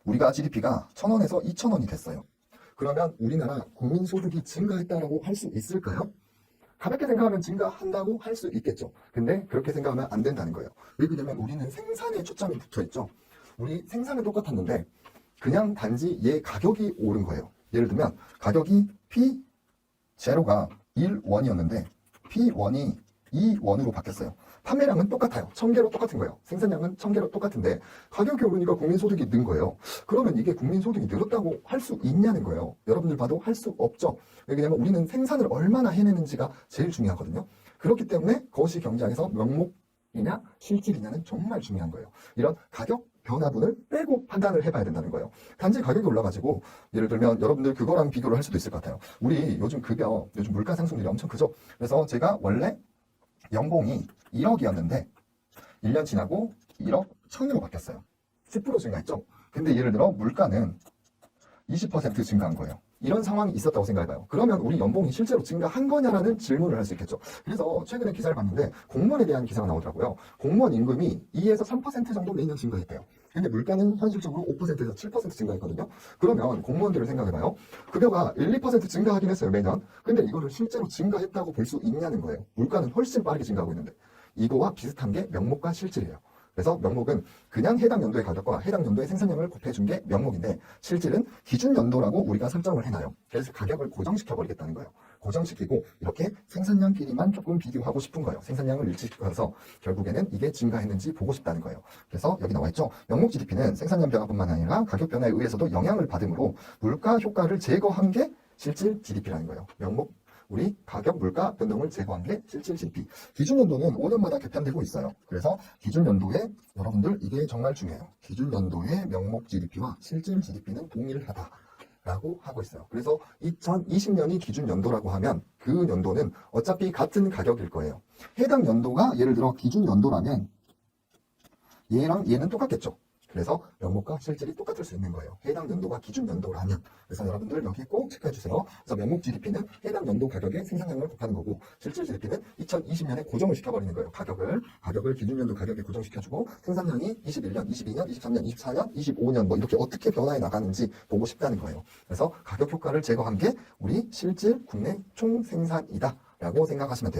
우리가 GDP가 1,000원에서 2,000원이 됐어요. 그러면 우리나라 국민소득이 증가했다라고 할 수 있을까요? 가볍게 생각하면 증가한다고 할 수 있겠죠. 근데 그렇게 생각하면 안 된다는 거예요. 왜 그러냐면 우리는 생산에 초점이 붙어 있죠. 우리 생산은 똑같았는데 그냥 단지 얘 가격이 오른 거예요. 예를 들면 가격이 P0가 1원이었는데 P1이 2원으로 바뀌었어요. 판매량은 똑같아요. 1,000개로 똑같은 거예요. 생산량은 1,000개로 똑같은데 가격이 오르니까 국민소득이 는 거예요. 그러면 이게 국민소득이 늘었다고 할 수 있냐는 거예요. 여러분들 봐도 할 수 없죠. 왜냐면 우리는 생산을 얼마나 해내는지가 제일 중요하거든요. 그렇기 때문에 그것이 경제학에서 명목이냐 실질이냐는 정말 중요한 거예요. 이런 가격 변화분을 빼고 판단을 해봐야 된다는 거예요. 단지 가격이 올라가지고 예를 들면 여러분들 그거랑 비교를 할 수도 있을 것 같아요. 우리 요즘 급여, 요즘 물가 상승률이 엄청 크죠. 그래서 제가 원래 연봉이 1억이었는데 1년 지나고 1억 1,000으로 바뀌었어요. 10% 증가했죠. 근데 예를 들어 물가는 20% 증가한 거예요. 이런 상황이 있었다고 생각해봐요. 그러면 우리 연봉이 실제로 증가한 거냐라는 질문을 할 수 있겠죠. 그래서 최근에 기사를 봤는데 공무원에 대한 기사가 나오더라고요. 공무원 임금이 2에서 3% 정도 매년 증가했대요. 근데 물가는 현실적으로 5%에서 7% 증가했거든요. 그러면 공무원들을 생각해봐요. 급여가 1, 2% 증가하긴 했어요, 매년. 근데 이거를 실제로 증가했다고 볼 수 있냐는 거예요. 물가는 훨씬 빠르게 증가하고 있는데. 이거와 비슷한 게 명목과 실질이에요. 그래서 명목은 그냥 해당 연도의 가격과 해당 연도의 생산량을 곱해준 게 명목인데 실질은 기준 연도라고 우리가 설정을 해놔요. 그래서 가격을 고정시켜버리겠다는 거예요. 고정시키고 이렇게 생산량끼리만 조금 비교하고 싶은 거예요. 생산량을 일치시켜서 결국에는 이게 증가했는지 보고 싶다는 거예요. 그래서 여기 나와 있죠. 명목 GDP는 생산량 변화뿐만 아니라 가격 변화에 의해서도 영향을 받으므로 물가 효과를 제거한 게 실질 GDP라는 거예요. 명목 우리 가격 물가 변동을 제거한 게 실질 GDP. 기준 연도는 5년마다 개편되고 있어요. 그래서 기준 연도에 여러분들 이게 정말 중요해요. 기준 연도의 명목 GDP와 실질 GDP는 동일하다라고 하고 있어요. 그래서 2020년이 기준 연도라고 하면 그 연도는 어차피 같은 가격일 거예요. 해당 연도가 예를 들어 기준 연도라면 얘랑 얘는 똑같겠죠. 그래서 명목과 실질이 똑같을 수 있는 거예요. 해당 연도가 기준 연도라면. 그래서 여러분들 여기 꼭 체크해 주세요. 그래서 명목 GDP는 해당 연도 가격의 생산량을 곱하는 거고 실질 GDP는 2020년에 고정을 시켜버리는 거예요. 가격을 기준 연도 가격에 고정시켜주고 생산량이 21년, 22년, 23년, 24년, 25년 뭐 이렇게 어떻게 변화해 나가는지 보고 싶다는 거예요. 그래서 가격 효과를 제거한 게 우리 실질 국내 총생산이다 라고 생각하시면 돼요.